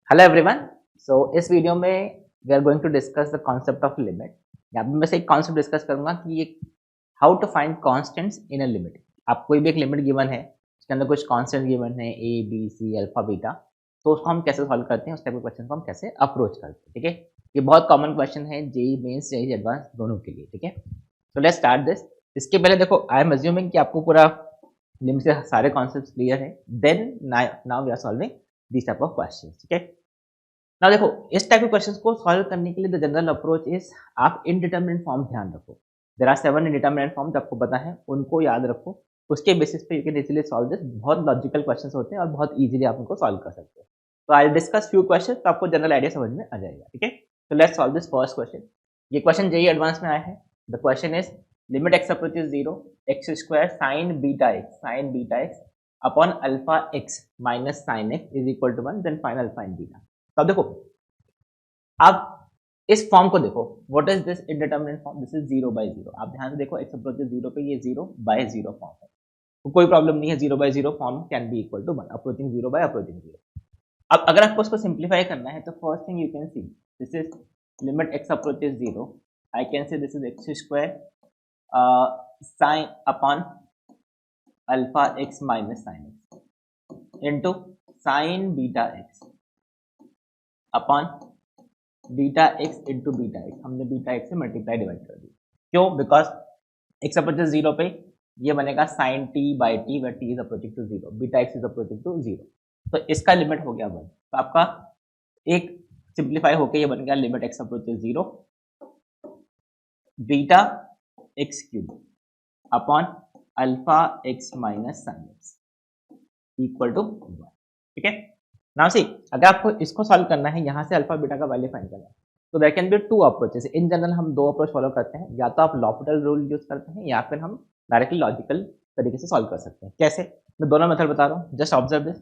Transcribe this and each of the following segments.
Hello everyone. सो इस video में we are going to discuss the concept of limit. यहाँ पे मैं से एक कॉन्सेप्ट डिस्कस करूंगा कि ये how to find constants in a limit. आप कोई भी एक लिमिट गिवन है, उसके अंदर कुछ कांस्टेंट गिवन है A B C alpha beta, तो उसको हम कैसे सॉल्व करते हैं, उस टाइप के क्वेश्चन को हम कैसे अप्रोच करते हैं। ठीक है, ये बहुत कॉमन क्वेश्चन है जेईई मेंस जेईई एडवांस दोनों के लिए। ठीक है, तो लेट्स स्टार्ट दिस। इसके पहले देखो, आई एम अज्यूमिंग कि आपको पूरा लिमिट से सारे कॉन्सेप्ट क्लियर है, then now we are solving this type of question. ठीक है, ना देखो, इस टाइप के क्वेश्चंस को सॉल्व करने के लिए द जनरल अप्रोच इज आप इनडिटरमिनेट फॉर्म ध्यान रखो। देयर आर 7 इनडिटरमिनेट फॉर्म्स, आपको पता है, उनको याद रखो। उसके बेसिस पे you can easily solve this. बहुत लॉजिकल क्वेश्चंस होते हैं और बहुत इजीली आप उनको सॉल्व कर सकते हो। तो I will discuss few questions, तो आपको जनरल आइडिया समझ में आ जाएगा। ठीक है, तो let's solve this first question. ये क्वेश्चन जेईई एडवांस में आया है। The question is limit x approaches 0 X square sin beta X upon alpha x minus sine X is equal to 1, then find alpha and beta. तो अब देखो, अब इस form को देखो, what is this indeterminate form? This is 0 by 0। आप ध्यान से देखो, एक्स अप्रोचेस 0 पे ये 0 बाय 0 फॉर्म है, तो कोई प्रॉब्लम नहीं है। 0 by 0 form can be equal to 1, approaching 0 by approaching 0। अब अगर आपको इसको सिंप्लीफाई करना है, तो first thing you can see, this is limit x approaches 0, I can say this is X square sine upon alpha x minus sine X into sine beta X upon beta X into beta X. हमने beta X से multiply divide कर दी। क्यों? Because x approaches 0 पे ये बनेगा sine T by T, where T is approaching to 0, beta X is approaching to 0। तो इसका लिमिट हो गया 1। तो आपका एक सिंप्लीफाई होकर ये बन गया limit x approaches 0 beta x cube upon alpha x minus sine x equal to 1। ठीक है, नाउ सी, अगर आपको इसको सॉल्व करना है, यहाँ से अल्फा बीटा का वैल्यू फाइंड करना है, तो there can be two approaches. In general हम दो अप्रोच फॉलो करते हैं, या तो आप लॉपिटल रूल यूज करते हैं, या फिर हम डायरेक्टली लॉजिकल तरीके से सॉल्व कर सकते हैं। कैसे? मैं दोनों मेथड बता रहा हूँ, जस्ट ऑब्जर्व दिस।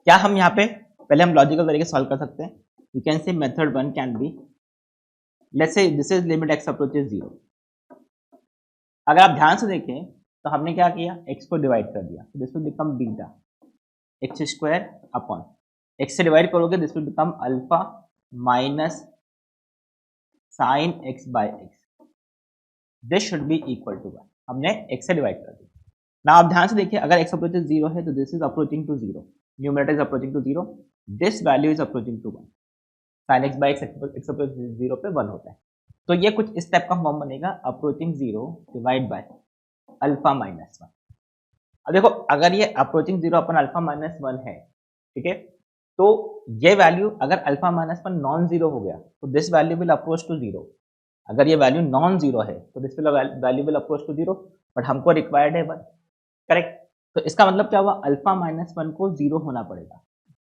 क्या हम यहाँ पे पहले हम लॉजिकल तरीके से सॉल्व कर सकते हैं? You can say method 1 can be, let's say this is limit x approaches 0। अगर आप ध्यान से देखें, तो हमने क्या किया, एक्स को डिवाइड कर दिया, this will become beta x square upon x से डिवाइड करोगे, this will become alpha minus sine x by x, this should be equal to 1। हमने एक्स से डिवाइड कर दिया ना। आप ध्यान से देखिए, अगर एक्स अप्रोचेस 0 है, तो this is approaching to 0, numerator is approaching to 0, this value is approaching to 1। Sine x by x, x approaches 0 पे 1 होता है। तो ये कुछ इस टाइप का फॉर्म बनेगा, approaching 0 divide by alpha minus 1। अब देखो, अगर ये अप्रोचिंग 0 अपन अल्फा माइनस 1 है, ठीक है, तो ये वैल्यू अगर अल्फा माइनस 1 नॉन जीरो हो गया, तो this value will approach to 0। अगर ये वैल्यू नॉन जीरो है, तो this value will approach to 0, but हमको रिक्वायर्ड है 1। करेक्ट? तो इसका मतलब क्या हुआ, अल्फा माइनस 1 को 0 होना पड़ेगा।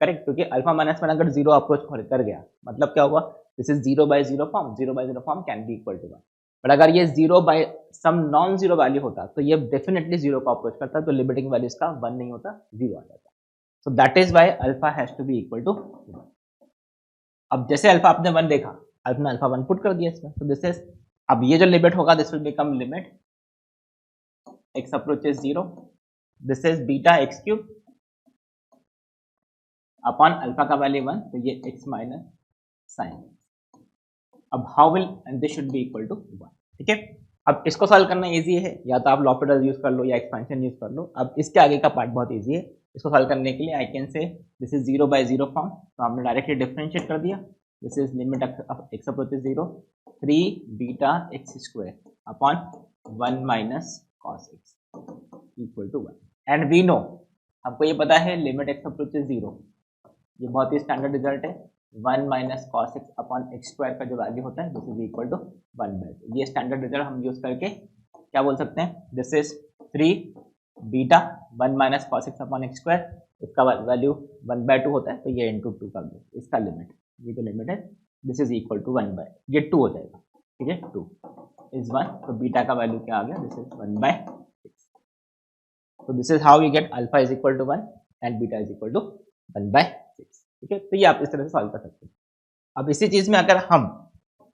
करेक्ट, क्योंकि अल्फा माइनस 1 अगर 0 अप्रोच कर गया, मतलब क्या हुआ, this is 0 by 0 form, 0 by 0 form can be equal to 1। But अगर ये 0 by some non zero value होता, तो ये डेफिनेटली 0 को अप्रोच करता, तो लिमिटिंग वैल्यू इसका 1 नहीं होता, 0 आ जाता। So that is why alpha has to be equal to 1। अब जैसे अल्फा आपने 1 देखा, आपने अल्फा 1 पुट कर दिया इसमें, तो दिस इज, अब ये जो लिमिट होगा, this will become limit x approaches 0, this is beta x cube upon alpha का वैल्यू 1, तो ये एक्स माइनस साइन। अब how will, and this should be equal to 1। ठीक है, अब इसको सॉल्व करना इजी है, या तो आप लॉपिटल यूज कर लो या एक्सपेंशन यूज कर लो। अब इसके आगे का पार्ट बहुत इजी है। इसको सॉल्व करने के लिए I can say this is 0 by 0 form, तो हमने डायरेक्टली डिफरेंशिएट कर दिया। This is limit x approaches 0 3 beta x square upon 1 minus cos x equal to 1। And we know, हमको ये पता है लिमिट एक्स अप्रोचेस 0, ये बहुत ही स्टैंडर्ड रिजल्ट है, 1 minus cos x upon x square का जो वैल्यू होता है, this is equal to 1 by 2। ये स्टैंडर्ड रिजल्ट हम यूज करके क्या बोल सकते हैं, this is 3 beta 1 minus cos x upon x square, इसका वैल्यू 1 बाय 2 होता है, तो ये इंटू 2 कर दो, इसका लिमिट, ये जो लिमिट है, this is equal to 1 by, ये 2 हो जाएगा। ठीक है, 2 इज 1, तो बीटा का वैल्यू क्या आ गया, दिस इज 1 बाय 6। तो this is how you get alpha is equal to 1 and beta is equal to 1 by 6। ठीक है, तो ये आप इस तरह से सॉल्व कर सकते हैं। अब इसी चीज में अगर हम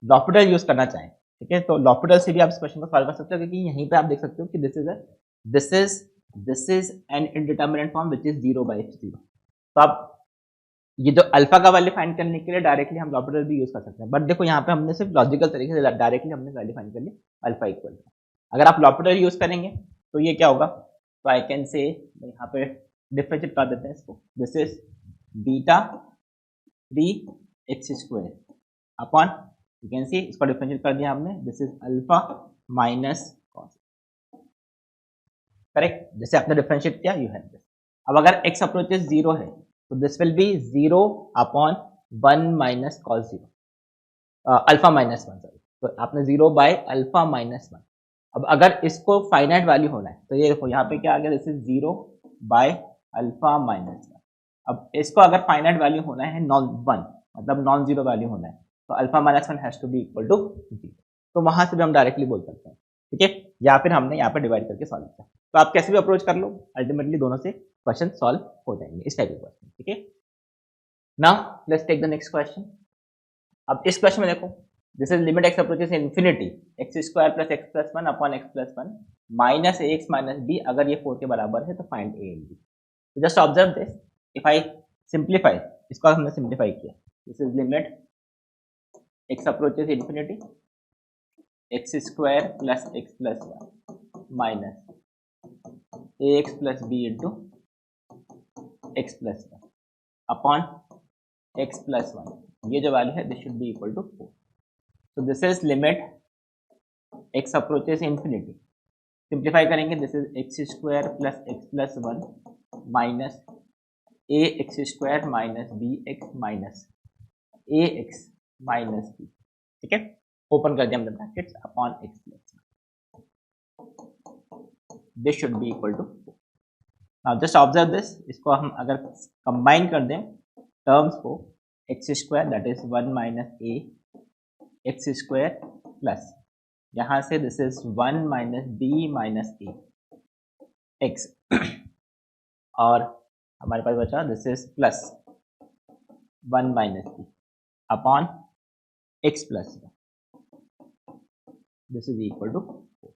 लॉपिटल यूज करना चाहें, ठीक है, तो लॉपिटल से भी आप इस क्वेश्चन को सॉल्व कर सकते हो, क्योंकि यहीं पे आप देख सकते हो कि this is an indeterminate form which is 0 by 0। तो आप ये जो अल्फा का वैल्यू फाइंड करने के लिए डायरेक्टली हम लॉपिटल भी यूज कर सकते हैं, बट देखो यहाँ पे हमने सिर्फ लॉजिकल तरीके से डायरेक्टली हमने वैल्यू फाइंड कर ली अल्फा इक्वल। अगर आप लॉपिटल यूज करेंगे तो ये क्या होगा, तो आई कैन से यहाँ पे डिफरेंशिएट कर देते हैं इसको, this is beta 3x² upon, you can सी इसको डिफरेंशिएट कर दिया हमने, this is alpha minus cos, correct. जैसे आपने डिफरेंशिएट किया यू हैव दिस। अब अगर x अप्रोचेस 0 है तो this will B 0 upon 1 minus cos 0, alpha minus 1, sorry, तो आपने 0 बाय अल्फा माइनस 1। अब अगर इसको फाइनाइट वैल्यू होना है तो ये देखो यहाँ पे क्या आ गया, this is 0 by alpha minus 1। अब इसको अगर फाइनाइट वैल्यू होना है नॉन 1, मतलब नॉन जीरो वैल्यू होना है, तो alpha minus 1 has to be equal to 0। तो वहां से भी हम डायरेक्टली बोल सकते हैं, ठीक है, या फिर हमने यहाँ पे डिवाइड करके सॉल्व किया। तो आप कैसे भी अप्रोच कर लो, अल्टीमेटली दोनों से क्वेश्चन सॉल्व हो जाएंगे, इस टाइप के क्वेश्चन, ठीक है। Now let's take the next question. अब इस क्वेश्चन में देखो, this is limit x approaches infinity x² plus x plus 1 upon x plus 1 minus ax minus b, अगर ये 4 के बराबर है तो फाइंड a एंड b। तो just observe this, if I simplify, इसको हमने सिंप्लीफाई किया, this is limit x approaches infinity x² plus x plus 1 minus ax plus b into x plus 1 upon x plus 1, ये जो value है this should be equal to 4। So this is limit x approaches infinity, simplify करेंगे, this is x² plus x plus 1 minus ax² minus bx minus ax minus b, ठीक है, open कर दिया हमने brackets upon x plus 1, this should be equal to 4। Now just observe this, इसको हम अगर combine कर दें टर्म्स को, x² that is 1 minus a x² plus यहाँ से this is 1 minus b minus a x और हमारे पास बचा this is plus 1 minus b upon x plus, this is equal to 4।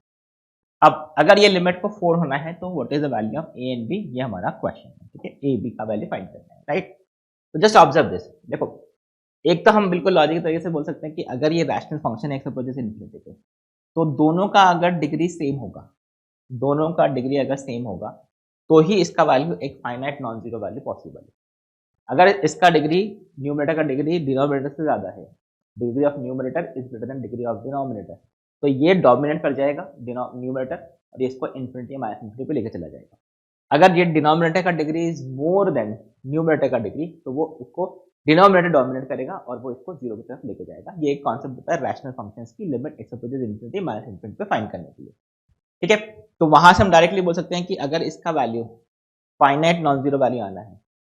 अब अगर ये लिमिट को 4 होना है तो what is the value of a and b, ये हमारा क्वेश्चन है, ठीक है, ए बी का वैल्यू फाइंड करना है, राइट। तो जस्ट ऑब्जर्व दिस, देखो एक तो हम बिल्कुल लॉजिकल तरीके से बोल सकते हैं कि अगर ये रैशनल फंक्शन है x अप्रोचेस इन्फिनिटी पे, तो दोनों का अगर डिग्री सेम होगा, दोनों का डिग्री अगर सेम होगा तो ही इसका वैल्यू एक finite non zero value possible है। अगर इसका डिग्री, न्यूमरेटर का डिग्री डिनोमिनेटर से ज़्यादा है, degree of numerator is greater than degree of denominator, तो ये डोमिनेट कर जाएगा न्यूमरेटर और ये इसको इन्फिनिटी माइनस इन्फिनिटी पे लेकर चला जाएगा। अगर ये डिनोमिनेटर का degree is more than numerator का डिग्री, तो वो इसको डिनोमिनेटर डोमिनेट करेगा और वो इसको जीरो की तरफ लेके जाएगा। ये एक कॉन्सेप्ट होता है रैशनल फंक्शंस की limit x approaches infinity minus infinity पे फाइंड करने के लिए, ठीक है। तो वहां से हम डायरेक्टली बोल सकते हैं कि अगर इसका value finite non zero value आना है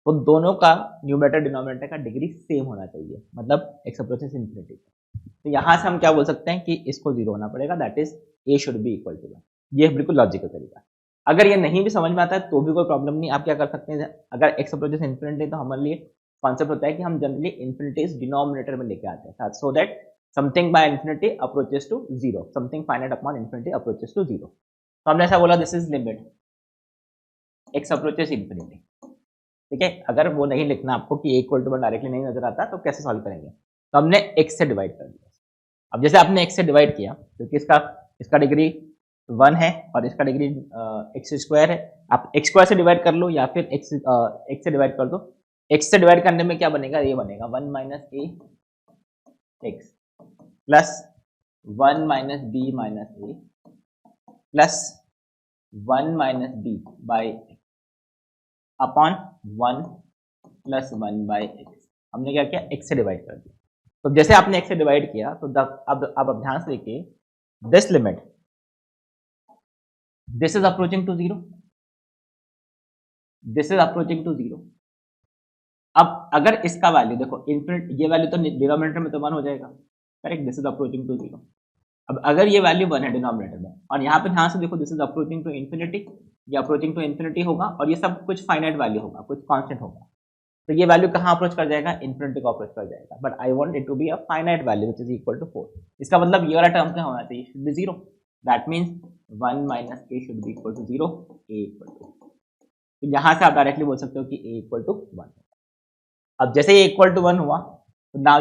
तो दोनों का न्यूमरेटर डिनोमिनेटर का डिग्री सेम होना चाहिए, मतलब x अप्रोचेस इन्फिनिटी। तो यहाँ से हम क्या बोल सकते हैं कि इसको जीरो होना पड़ेगा, that is a should be equal to 1। ये बिल्कुल लॉजिकल तरीका। अगर ये नहीं भी समझ में आता है तो भी कोई प्रॉब्लम नहीं, आप क्या कर सकते हैं, अगर x अप्रोचेस इन्फिनिटी तो हमारे लिए कॉन्सेप्ट होता है कि हम जनरली इन्फिनिटीज डिनोमिनेटर में लेके आते हैं, so that something by infinity approaches to zero, something finite upon infinity approaches to zero. तो हमने ऐसा बोला this is limit x approaches infinity, ठीक है। अगर वो नहीं लिखना आपको कि इक्वल टू 1 डायरेक्टली नहीं नजर आता तो कैसे सॉल्व करेंगे, तो हमने x से डिवाइड कर दिया। अब जैसे आपने x से डिवाइड किया क्योंकि इसका डिग्री 1 है और इसका डिग्री x² है, आप x² से डिवाइड कर लो या फिर x से डिवाइड कर दो। x से डिवाइड करने में क्या बनेगा, ये बनेगा 1 minus a x plus 1 minus b minus a plus 1 minus b by upon 1 plus 1 by x. हमने क्या किया, x से डिवाइड कर दिया। तो जैसे आपने x से डिवाइड किया तो अब ध्यान से देखिए, this limit this is approaching to zero, this is approaching to zero. अब अगर इसका वैल्यू देखो इन्फिनिट, ये वैल्यू तो डिनोमिनेटर में तो 1 हो जाएगा, correct, this is approaching to zero. अब अगर ये वैल्यू 1 है डिनोमिनेटर में और यहाँ पे ध्यान से देखो this is approaching to infinity, ये अप्रोचिंग टू इन्फिनिटी होगा और ये सब कुछ फाइनाइट वैल्यू होगा, कुछ कांस्टेंट होगा, तो ये वैल्यू कहाँ अप्रोच कर जाएगा, इन्फिनिटी को अप्रोच कर जाएगा। But I want it to be a finite value which is equal to 4। इसका मतलब ये वाला टर्म क्या होना चाहिए, should be 0, that means 1 minus a should be equal to 0, a equal to. तो यहाँ से आप डायरेक्टली बोल सकते हो कि a इक्वल टू 1। अब जैसे ये इक्वल टू 1 हुआ तो नाउ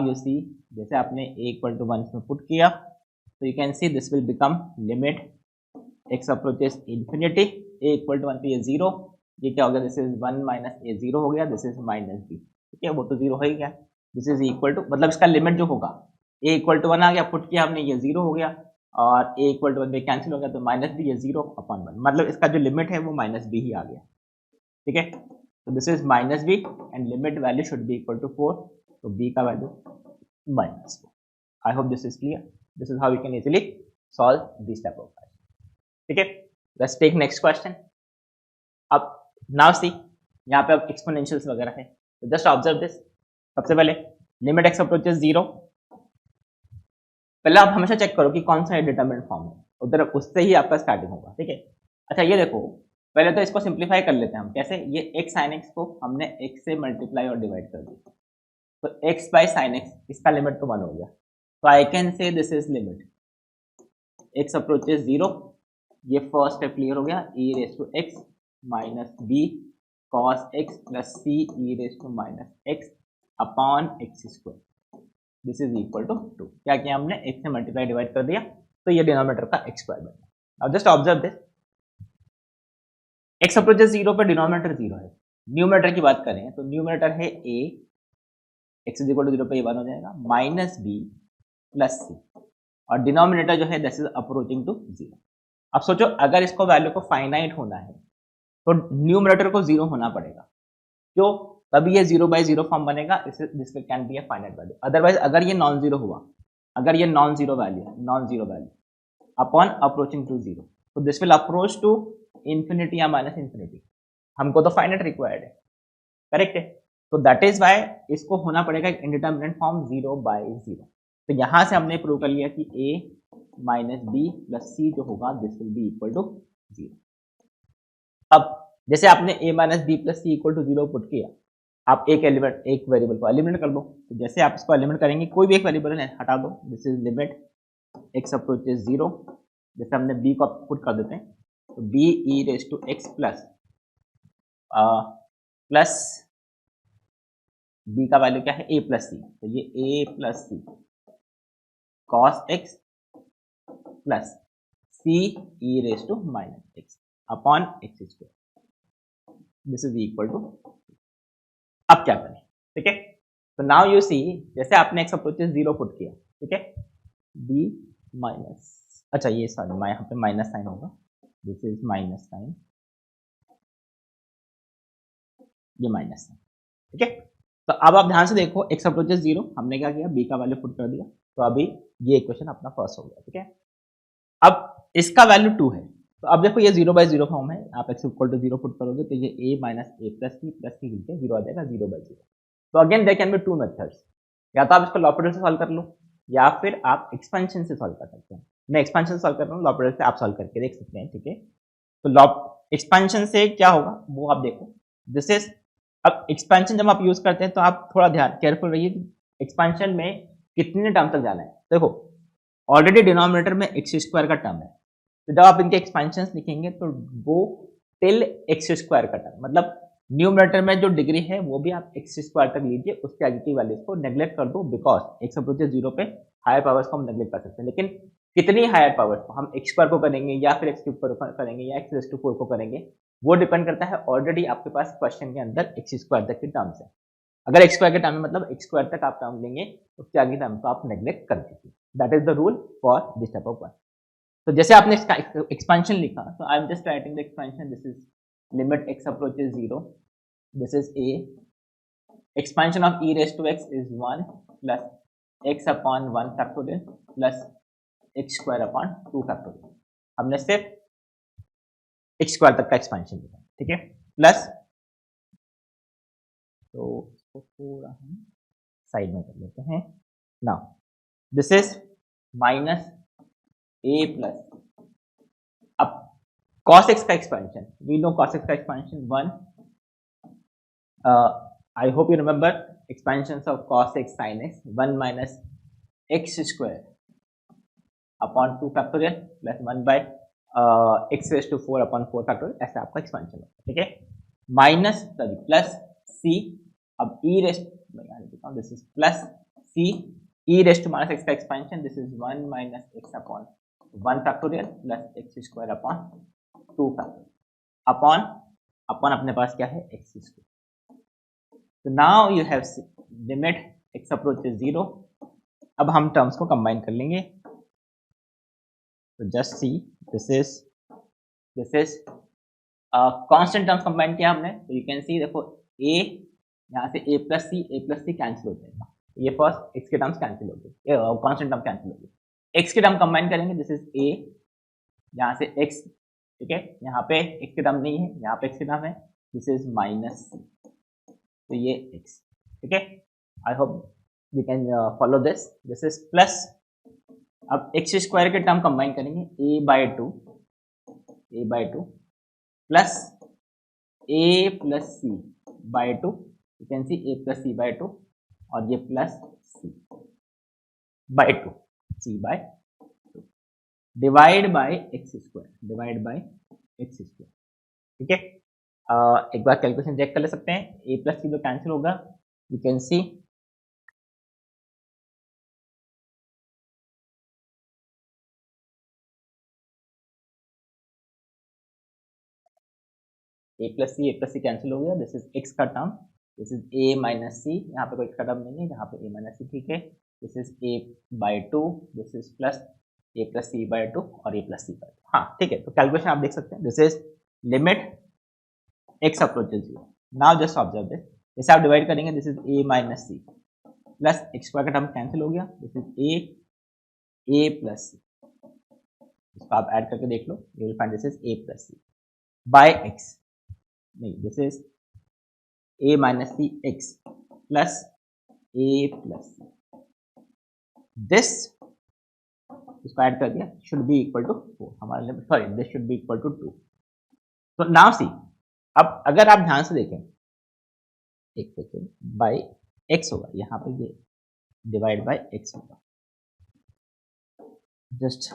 यू सी जैसे आपने a इक्वल टू 1 इसमें पुट किया तो you can see this will become limit x approaches infinity, a equal to 1 पे ये 0, ये क्या हो गया, दिस इज 1 माइनस a 0 हो गया, दिस इज माइनस b, ठीक है, वो तो 0 हो ही गया, दिस इज इक्वल टू, मतलब इसका लिमिट जो होगा a इक्वल टू 1 आ गया, पुट किया हमने, ये 0 हो गया, और a इक्वल टू 1 पे कैंसिल हो गया तो माइनस b, ये 0 अपॉन 1, मतलब इसका जो लिमिट है वो माइनस b ही आ गया, ठीक है। तो this is minus b and limit value should be equal to 4, तो b का value minus 4। I hope this is clear, this is how we can easily solve this type of question, ठीक है। Let's take next question. अब now see, यहाँ पे अब एक्सपोनेंशियल्स वगैरह है, तो जस्ट ऑब्जर्व दिस। सबसे पहले लिमिट एक्स अप्रोचेस 0, पहले आप हमेशा चेक करो कि कौन सा डिटरमिनेंट फॉर्म है, उधर उससे ही आपका स्टार्टिंग होगा, ठीक है। अच्छा ये देखो, पहले तो इसको सिंप्लीफाई कर लेते हैं हम, कैसे, ये x sin x को हमने x से मल्टीप्लाई और डिवाइड कर दिया, तो x बाई साइन एक्स, इसका लिमिट तो 1 हो गया, तो I can say this is limit x approaches 0, ये फर्स्ट स्टेप क्लियर हो गया, e raise to x minus b cos x plus C e race to minus x upon x square, this is equal to 2, क्या किया हमने, x से multiply divide कर दिया, तो ये डिनोमिनेटर का x स्क्वायर बना। अब just observe this, x approaches 0 पर डिनोमिनेटर 0 है, न्यूमरेटर की बात करें तो न्यूमरेटर है a, x is equal to 0 पे ये 1 हो जाएगा, माइनस b प्लस c, और डिनोमिनेटर जो है दिस इज अप्रोचिंग टू 0। अब सोचो अगर इसको वैल्यू को फाइनाइट होना है तो न्यूमरेटर को 0 होना पड़ेगा, क्यों, तभी ये 0 बाई 0 फॉर्म बनेगा, this can be a finite value, otherwise अगर ये नॉन जीरो हुआ, अगर ये नॉन जीरो वैल्यू है, non zero value upon approaching to 0, तो this will approach to infinity या माइनस इंफिनिटी, हमको तो फाइनाइट रिक्वायर्ड है, करेक्ट है, तो दैट इज वाई इसको होना पड़ेगा इंडिटरमिनेंट फॉर्म 0 बाई 0। तो यहां से हमने प्रूव कर लिया कि a minus b plus c जो होगा this will be equal to 0। अब जैसे आपने a minus b plus c equal to 0 put किया, आप एक एलिमेंट, एक वेरिएबल को एलिमिनेट कर दो, तो जैसे आप इसको एलिमिनेट करेंगे, कोई भी एक वेरिएबल है हटा दो, this is limit x approaches 0, जैसे हमने b को पुट कर देते हैं, तो b e raise to x plus plus b का वैल्यू क्या है, a प्लस सी, तो ये a plus c cos x plus c e raise to minus x upon x square, this is equal to, अब क्या करें, ठीक है, तो नाउ यू सी, जैसे आपने x अप्रोचेस 0 पुट किया, ठीक है, b माइनस, अच्छा ये सॉरी यहाँ पे माइनस साइन होगा, दिस इज माइनस साइन, ये माइनस साइन, ठीक है। तो अब आप ध्यान से देखो, x अप्रोचेस 0, हमने क्या किया, b का वैल्यू पुट कर दिया, तो अभी ये इक्वेशन अपना फर्स्ट हो गया, ठीक है। अब इसका वैल्यू 2 है, तो अब देखो ये 0 बाई 0 फॉर्म है, आप x इक्वल टू 0 पुट करोगे तो ये a minus a plus c नीचे 0 आ जाएगा, 0 बाई 0। तो again there can be two methods, या तो आप इसको लॉपरेटर से सॉल्व कर लो, या फिर आप एक्सपेंशन से सॉल्व कर सकते हैं। मैं एक्सपेंशन सॉल्व कर रहा हूँ, लॉपरेटर से आप सॉल्व करके देख सकते हैं, ठीक है। तो एक्सपेंशन से क्या होगा वो आप देखो, दिस इज, अब एक्सपेंशन जब आप यूज करते हैं तो आप थोड़ा ध्यान केयरफुल रहिए, एक्सपेंशन में कितने टर्म तक जाना है। देखो ऑलरेडी डिनोमिनेटर में एक्स स्क्वायर का टर्म है, तो जब आप इनके एक्सपेंशन लिखेंगे तो वो टिल एक्स स्क्वायर का टर्म, मतलब न्यूमरेटर में जो डिग्री है वो भी आप एक्स स्क्वायर तक लीजिए, उसके आगे की वैल्यूज को नेग्लेक्ट कर दो, बिकॉज एक्स अप्रोचेस 0 पे हायर पावर्स को हम नेग्लेक्ट कर सकते हैं, लेकिन कितनी हायर पावर्स को, हम एक्स स्क्वायर को करेंगे या फिर एक्स क्यूब को करेंगे या एक्स रेस टू 4 को करेंगे, वो डिपेंड करता है, ऑलरेडी आपके पास क्वेश्चन के अंदर एक्स स्क्वायर तक के टर्म्स है। अगर एक्स स्क्वायर के टर्म में मतलब एक्स स्क्वायर तक आप टर्म लेंगे, उसके आगे टर्म को आप नेग्लेक्ट कर दीजिए, that is the rule for this type of question. तो जैसे आपने इसका एक्सपेंशन लिखा, तो आई am just writing the expansion, this is limit x approaches 0, this is a, expansion of e raised to x is 1 plus x upon 1 factorial plus x square upon 2 factorial, हमने सिर्फ x square तक का expansion लिखा, ठीक है, plus, तो इसको थोड़ा हम साइड में कर लेते हैं, now this is minus a plus, अब cos x का expansion, we know cos x का expansion 1, I hope you remember expansions of cos x sin x, 1 minus x square upon 2 factorial plus 1 by x raised to 4 upon 4 factorial, ऐसा आपका expansion होगा, ठीक है। Minus sorry plus C, अब e raised this is plus C e raised to minus x का expansion, this is 1 minus x upon 1 factorial plus x square upon 2 factorial upon upon अपने पास क्या है एक्स स्क्वायर। तो now you have limit x approaches 0। अब हम terms को combine कर लेंगे, तो just see this is constant terms combine किया हमने, तो यू कैन सी देखो ए यहाँ से ए प्लस सी कैंसिल हो जाएगा, ये फर्स्ट एक्स के टर्म्स कैंसिल हो गए, कांस्टेंट टर्म कैंसिल हो गए, एक्स के टर्म कंबाइन करेंगे, दिस इज ए यहाँ से एक्स, ठीक है, यहाँ पे एक्स के टर्म नहीं है, यहाँ पे एक्स के टर्म है, दिस इज माइनस सी, तो ये एक्स, ठीक है। I hope you can follow this is plus, अब एक्स स्क्वायर के टर्म कंबाइन करेंगे, a by two plus a plus c by two, you can see a plus c by two, और ये plus c by two, c by two divide by x square, ठीक है। एक बार calculation check कर ले सकते हैं, ए प्लस सी तो कैंसिल होगा, you can see a plus c cancel हो गया, दिस इज एक्स का term, this is a minus c, यहाँ पे कोई एक्स का टर्म नहीं है, यहाँ पे ए माइनस सी, ठीक है, this is a by two, this is plus a plus c by two और a plus c by two, हाँ ठीक है। तो कैलकुलेशन आप देख सकते हैं, this is limit x approaches 0। Now just observe this, जैसे आप डिवाइड करेंगे, this is a minus c plus x square का टर्म कैंसिल हो गया, this is a plus c, इसको आप ऐड करके देख लो, you will find this is a plus c by x, नहीं this is a minus c x plus a plus c, this इसको add कर दिया, शुड बी इक्वल टू 4, हमारा limit sorry this should be equal to 2। तो now see, अब अगर आप ध्यान से देखें, एक सेकेंड, बाई एक्स होगा, यहाँ पे ये डिवाइड बाई एक्स होगा, just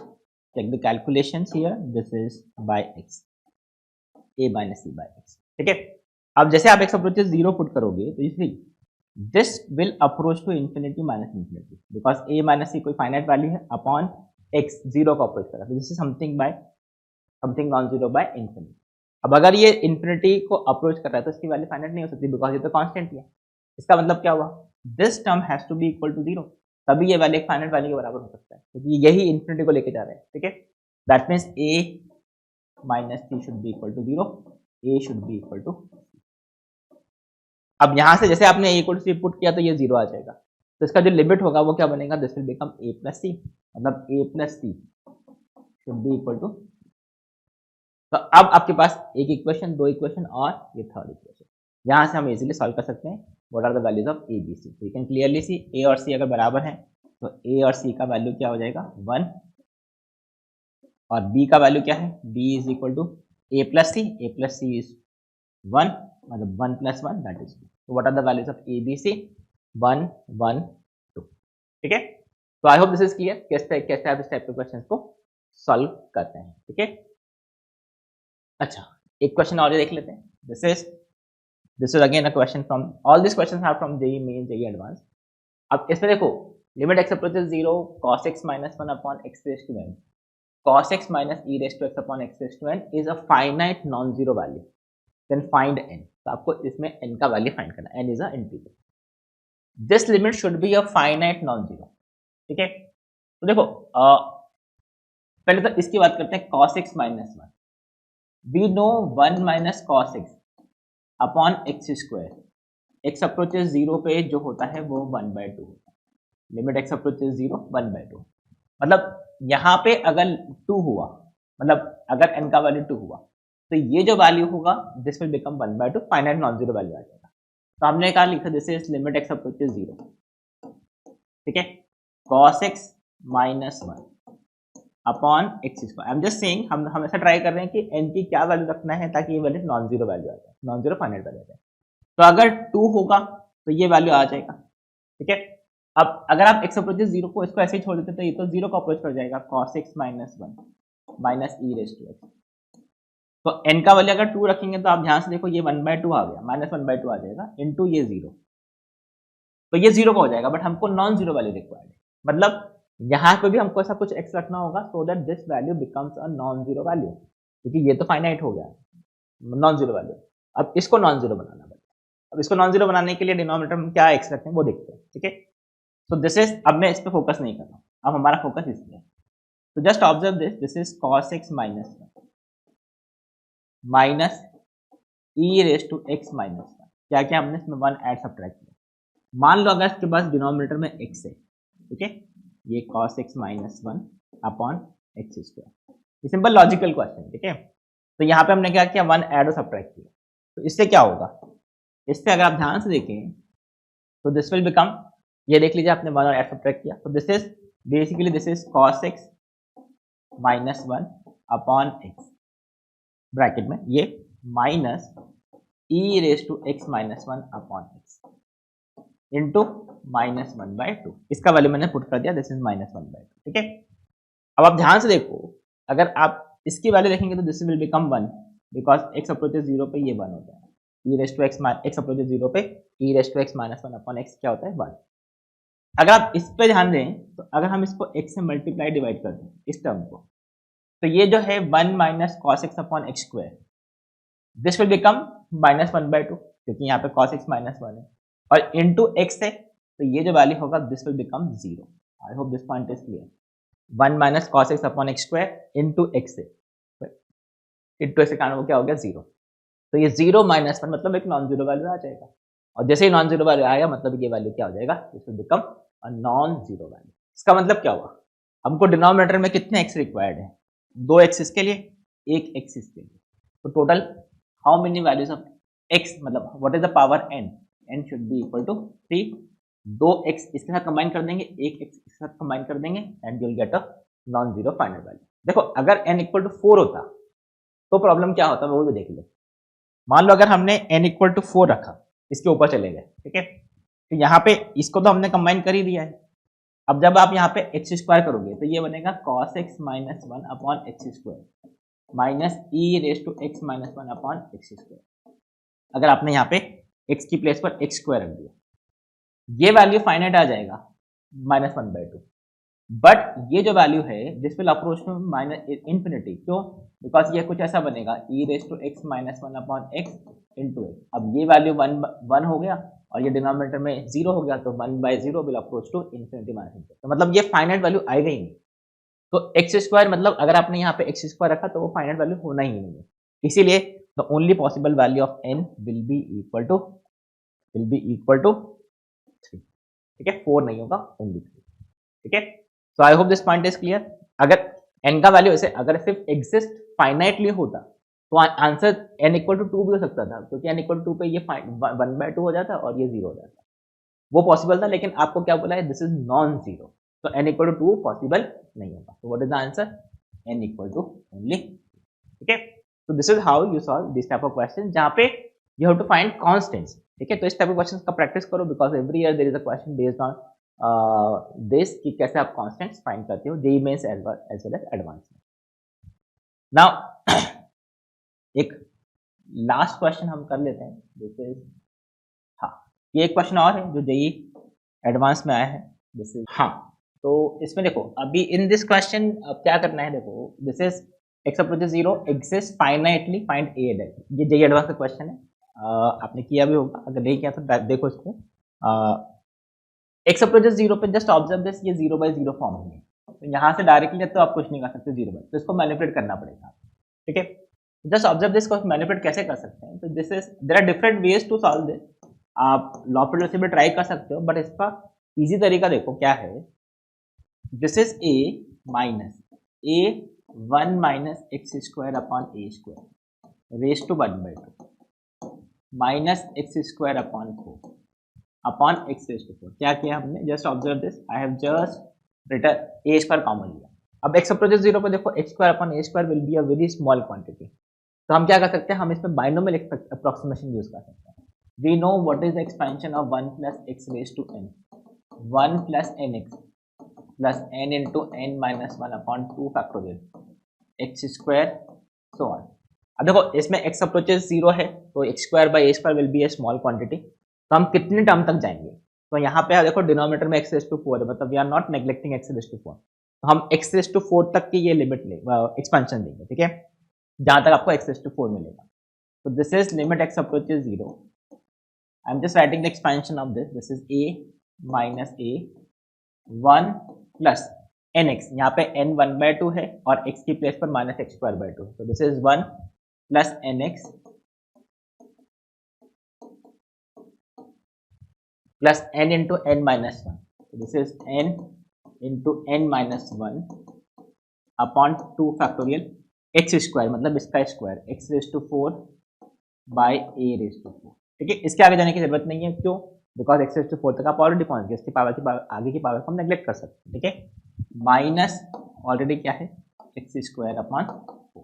take the calculations here, this is by x, a minus c by x, ठीक है। अब जैसे आप एक्स अप्रोचेस 0 पुट करोगे, तो you this will approach to infinity minus infinity, because A minus C कोई finite value है upon X 0 को अप्रोच कर रहा है, this is something non zero by infinity. अब अगर ये इंफिनिटी को अप्रोच कर रहा है तो इसकी वैल्यू फाइनाइट नहीं हो सकती, बिकॉज ये तो कांस्टेंट है। इसका मतलब क्या हुआ, this term has to be equal to 0, तभी ये वैल्यू एक फाइनाइट वैल्यू के बराबर हो सकता है, क्योंकि यही इंफिनिटी को लेके जा रहे हैं, ठीक है। That means a minus c should be equal to 0, a should be equal to, अब यहां से जैसे आपने इक्वल टू सी पुट किया तो ये 0 आ जाएगा, तो इसका जो लिमिट होगा वो क्या बनेगा, this will become a plus c, मतलब a plus c should be equal to, तो अब आपके पास एक इक्वेशन, दो इक्वेशन और ये थर्ड इक्वेशन, यहां से हम इजीली सॉल्व कर सकते हैं what are the values of a B c. तो you can clearly see a और सी अगर बराबर हैं तो ए और सी का वैल्यू क्या हो जाएगा 1, और बी का वैल्यू क्या है, b is equal to a plus c is 1, मतलब 1 प्लस 1 दैट इज 2। तो what are the values of a B c, 1 1 2, ठीक है। तो I hope this is clear, कैसे आप इस टाइप के क्वेश्चंस को सॉल्व करते हैं, ठीक है। अच्छा, एक क्वेश्चन और देख लेते हैं, this is again a question from, all this questions are from JEE Main, JEE advance. अब इसमें देखो, limit x approaches 0 cos x minus 1 upon x raised to n, cos x minus e raised to x upon x raised to n is a finite non-zero value, then find n। तो आपको इसमें n का value find करना है, n is a integer, this limit should be a finite non-zero, ठीक है। तो देखो पहले तो इसकी बात करते हैं, cos x minus 1, we know 1 minus cos x upon x square, x approaches 0 पे जो होता है वो 1/2 होता है, लिमिट एक्स अप्रोचेस 0 1/2, मतलब यहाँ पे अगर 2 हुआ, मतलब अगर n का वैल्यू 2 हुआ तो ये जो वैल्यू होगा this will become 1/2, finite non zero value आ जाएगा। तो हमने कहा लिखा this is limit x approaches 0, ठीक है, cos x minus 1 upon x square. I am just saying, हम ऐसा ट्राई कर रहे हैं कि n की क्या वैल्यू रखना है ताकि ये वैल्यू नॉन जीरो वैल्यू आ जाए, नॉन जीरो फाइनाइट वैल्यू आ जाए। तो अगर 2 होगा तो ये वैल्यू आ जाएगा, ठीक है। अब अगर आप x अप्रोचेस 0 को इसको ऐसे ही छोड़ देते तो ये तो 0 को अप्रोच कर जाएगा, cos x minus 1 minus e raise to x, तो n का वैल्यू अगर 2 रखेंगे तो आप ध्यान से देखो ये 1/2 आ गया, -1/2 आ जाएगा इनटू ये 0, तो ये 0 का हो जाएगा, बट हमको नॉन जीरो वैल्यू रिक्वायर्ड है, मतलब यहाँ पे भी हमको ऐसा कुछ x रखना होगा so that this value becomes a non zero value, क्योंकि ये तो फाइनाइट हो गया नॉन जीरो वैल्यू। अब इसको नॉन जीरो बनाना पड़ेगा। अब इसको नॉन जीरो बनाने के लिए डिनोमिनेटर में क्या x रखें वो देखते हैं, ठीक है। सो दिस इज, अब मैं इस पे फोकस नहीं कर रहा हूँ, अब हमारा फोकस इसमें है। तो just observe this is cos x minus minus e race to x minus 1, क्या क्या हमने इसमें 1 ऐड सब्ट्रैक्ट किया। मान लो अगर इसके पास डिनोमिनेटर में x है, ठीक है, ये cos x minus 1 upon x square, ये सिंपल लॉजिकल क्वेश्चन, ठीक है। तो यहाँ पे हमने क्या किया, 1 ऐड और सब्ट्रैक्ट किया, तो इससे क्या होगा, इससे अगर आप ध्यान से देखें तो दिस विल बिकम, ये देख लीजिए आपने 1 और ऐड सब्ट्रैक्ट किया, तो this is basically this is cos x minus 1 upon x, bracket में ये minus e race to x minus 1 upon x into -1/2, इसका वैल्यू मैंने पुट कर दिया, दिस इज -1/2, ठीक है। अब आप ध्यान से देखो, अगर आप इसकी वैल्यू देखेंगे तो this will become 1 because x approaches 0 पे ये 1 होता है, e race to x approaches 0 पे e race to x minus 1 upon x क्या होता है 1। अगर आप इस पे ध्यान दें तो अगर हम इसको x से मल्टीप्लाई डिवाइड कर दें इस टर्म को, तो ये जो है 1 minus cos x upon x square, this will become -1/2 क्योंकि यहाँ पे cos x माइनस 1 है, और इंटू एक्स है तो ये जो वैल्यू होगा this will become 0। I hope this point is clear. 1 minus cos x upon x square into x है, इंटू एक्स के कारण वो क्या हो गया 0, तो ये 0 माइनस 1 मतलब एक नॉन जीरो वैल्यू आ जाएगा, और जैसे ही नॉन जीरो वैल्यू आएगा मतलब ये वैल्यू क्या हो जाएगा, this will become a non zero value. इसका मतलब क्या हुआ, हमको डिनोमिनेटर में कितने एक्स रिक्वायर्ड है, 2 एक्स इसके लिए, 1 एक्स इसके लिए, तो total how many values of x, मतलब what is the power n should be equal to 3, 2x इसके साथ कंबाइन कर देंगे, 1x इसके साथ कंबाइन कर देंगे and you will get a non zero final value. देखो अगर n इक्वल टू 4 होता तो प्रॉब्लम क्या होता वो भी देख लो। मान लो अगर हमने n इक्वल टू 4 रखा, इसके ऊपर चले गए, ठीक है, तो यहाँ पे इसको तो हमने कंबाइन कर ही दिया है। अब जब आप यहाँ पे एक्स स्क्वायर करोगे तो ये बनेगा cos x minus 1 upon x square minus e race to x minus 1 upon x square. अगर आपने यहाँ पे x की प्लेस पर एक्स स्क्वायर रख दिया, ये वैल्यू फाइनाइट आ जाएगा -1/2, बट ये जो वैल्यू है this will approach to minus infinity, क्यों, बिकॉज ये कुछ ऐसा बनेगा e race to x minus 1 upon x into x. अब ये वैल्यू 1 हो गया और ये डिनोमिनेटर में 0 हो गया, तो 1/0 will approach to infinity minus infinity, तो मतलब ये फाइनाइट वैल्यू आएगा ही नहीं। तो एक्स स्क्वायर मतलब अगर आपने यहाँ पे एक्स स्क्वायर रखा तो वो फाइनाइट वैल्यू होना ही नहीं है, इसीलिए the only possible value of n will be equal to 3, ठीक है, 4 नहीं होगा, ओनली 3, ठीक है। So I hope this point is clear. अगर n का वैल्यू ऐसे अगर सिर्फ एग्जिस्ट फाइनाइटली होता तो आंसर n इक्वल टू 2 भी हो सकता था, क्योंकि n इक्वल टू 2 पे ये 1/2 हो जाता और ये 0 हो जाता, वो पॉसिबल था, लेकिन आपको क्या बोला है, दिस इज नॉन जीरो, तो n इक्वल टू 2 पॉसिबल नहीं होगा। तो what is the answer, n equal to only, ठीक है। तो this is how you solve this type of question जहाँ पे you have to find constants, ठीक है। तो इस टाइप ऑफ क्वेश्चन का प्रैक्टिस करो, because every year there is a question based on this कि कैसे आप कांस्टेंट्स फाइंड करते हो, JEE Mains as well as advance में। नाउ एक लास्ट क्वेश्चन हम कर लेते हैं, दिस इज, हाँ ये एक क्वेश्चन और है जो जेईई एडवांस में आया है, दिस इज, हाँ तो इसमें देखो अभी इन दिस क्वेश्चन क्या करना है, देखो this is x approaches 0 exist finitely find a delta, ये जेईई एडवांस का क्वेश्चन है, आपने किया भी होगा, अगर नहीं किया तो देखो इसको। x अप्रोचेस 0 पे जस्ट ऑब्जर्व दिस, ये 0/0 फॉर्म है, तो यहाँ से डायरेक्टली तो आप कुछ नहीं कर सकते 0 बाय, तो इसको मैनिपुलेट करना पड़ेगा, ठीक है। जस्ट ऑब्जर्व दिस को मैनिपुलेट कैसे कर सकते हैं, तो this is, there are different ways to solve this, आप लॉपिडल से भी ट्राई कर सकते हो, बट इसका इजी तरीका देखो क्या है, this is a minus a 1 minus x square upon a square raise to 1/2 minus x square upon 4 upon x raise to 4। क्या किया हमने, just observe this, I have just written a square common लिया। अब x approaches 0 पर देखो x square upon a square will be a very small quantity, तो हम क्या कर सकते हैं, हम इसमें बाइनोमियल अप्रोक्सीमेशन यूज कर सकते हैं। We know what is the expansion of 1 plus x raise to n, 1 plus nx plus n into n minus 1 upon 2 factorial x square so on. अब देखो इसमें x अप्रोचेस 0 है तो x square by a square will be a small quantity, तो हम कितने term तक जाएंगे, तो यहाँ पे देखो डिनोमिनेटर में x रेज टू 4 है, मतलब we are not neglecting x raise to 4, तो हम x रेज टू 4 तक की ये लिमिट ले एक्सपेंशन देंगे, ठीक है, जहां तक आपको x रेज टू 4 मिलेगा। तो this is limit x approaches 0, I am just writing the expansion of this is a minus a 1 plus nx, यहाँ पे n 1/2 है और x की प्लेस पर माइनस एक्स स्क्वायर बाई 2, तो this is 1 plus nx plus n into n minus 1, this is n into n minus 1 upon 2 factorial x square, मतलब इसका square x raise to 4 by a raise to 4, ठीक है। इसके आगे जाने की जरूरत नहीं है, क्यों, बिकॉज x रेज टू 4 तक आप ऑलरेडी पहुंच गए, इसकी पावर की आगे की पावर को हम नेग्लेक्ट कर सकते हैं, ठीक है। माइनस ऑलरेडी क्या है x square upon 4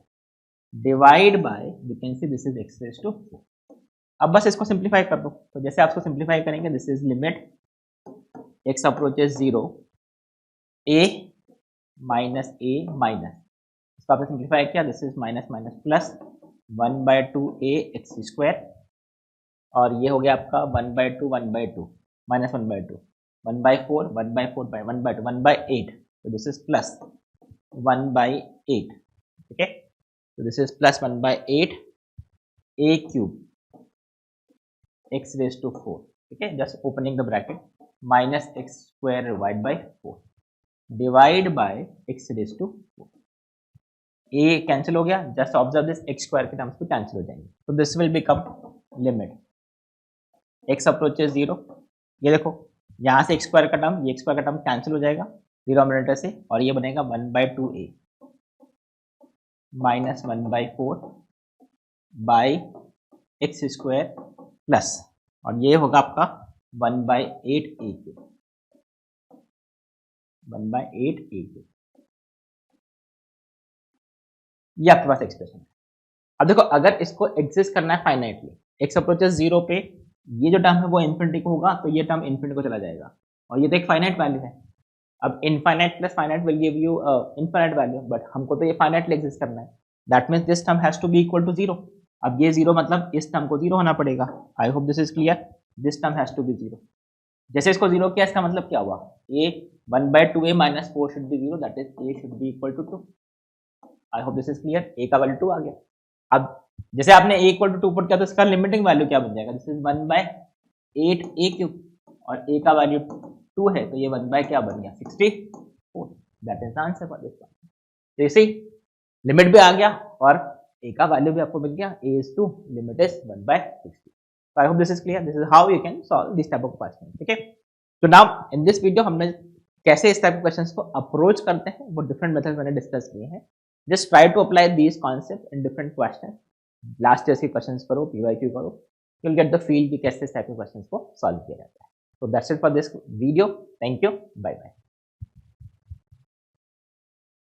divide by we can see this is x raise to 4। अब बस इसको सिंप्लीफाई कर दो, तो जैसे आप इसको सिंप्लीफाई करेंगे this is limit x approaches 0 a minus a minus, इसको आपने सिंप्लीफाई किया, this is minus minus plus 1/2 a x square, और ये हो गया आपका 1/2 1/2 माइनस 1/2 1/4 1/4 बाई 1/2 1/8, तो दिस इज प्लस 1/8, ठीक है, तो this is plus 1/8 a cube x raise to 4, ठीक है, just opening the bracket minus x square divide by 4 divide by x raise to 4, a cancel हो गया, just observe this x square के terms को cancel हो जाएंगे, तो this will become limit x approaches 0, ये देखो यहाँ से x स्क्वायर का टर्म, ये x स्क्वायर का टर्म कैंसिल हो जाएगा डिनोमिनेटर से, और ये बनेगा 1/2 a minus 1/4 by x square plus, और ये होगा आपका 1/8 a क्यूब 1/8 a क्यूब, ये आपके पास एक्सप्रेशन है। अब देखो अगर इसको एग्जिस्ट करना है फाइनाइटली, x अप्रोचेस 0 पे ये जो टर्म है वो इन्फिनिटी को होगा, तो ये टर्म इन्फिनिटी को चला जाएगा, और ये तो एक फाइनाइट वैल्यू है। अब infinite plus finite will give you infinite value, but हमको तो ये फाइनाइटली एग्जिस्ट करना है, that means this term has to be equal to 0। अब ये 0 मतलब इस टर्म को 0 होना पड़ेगा, I hope this is clear, this term has to be 0। जैसे इसको 0 किया, इसका मतलब क्या हुआ, a 1/2 a minus 4 should be 0, that is a should be equal to 2, I hope this is clear, a का वैल्यू 2 आ गया। अब जैसे आपने a इक्वल टू 2 पुट किया, तो इसका लिमिटिंग वैल्यू क्या बन जाएगा, दिस इज 1/8 a क्यूब, और a का वैल्यू 2 है, तो ये 1 क्या बन गया 64, that is the answer for this one. तो इसी लिमिट भी आ गया और a का वैल्यू भी आपको मिल गया, a is 2, limit is 1/60। So I hope this is clear. This is how you can solve this type of question. ठीक है, तो now in this video हमने कैसे इस टाइप के क्वेश्चंस को अप्रोच करते हैं वो डिफरेंट मेथड्स मैंने डिस्कस किए हैं। Just try to apply these concept in different question, last year के क्वेश्चंस करो, पीवाईक्यू करो, you will get the feel कि कैसे इस टाइप के क्वेश्चंस को सॉल्व किया जाता है। So that's it for this video. Thank you. Bye bye.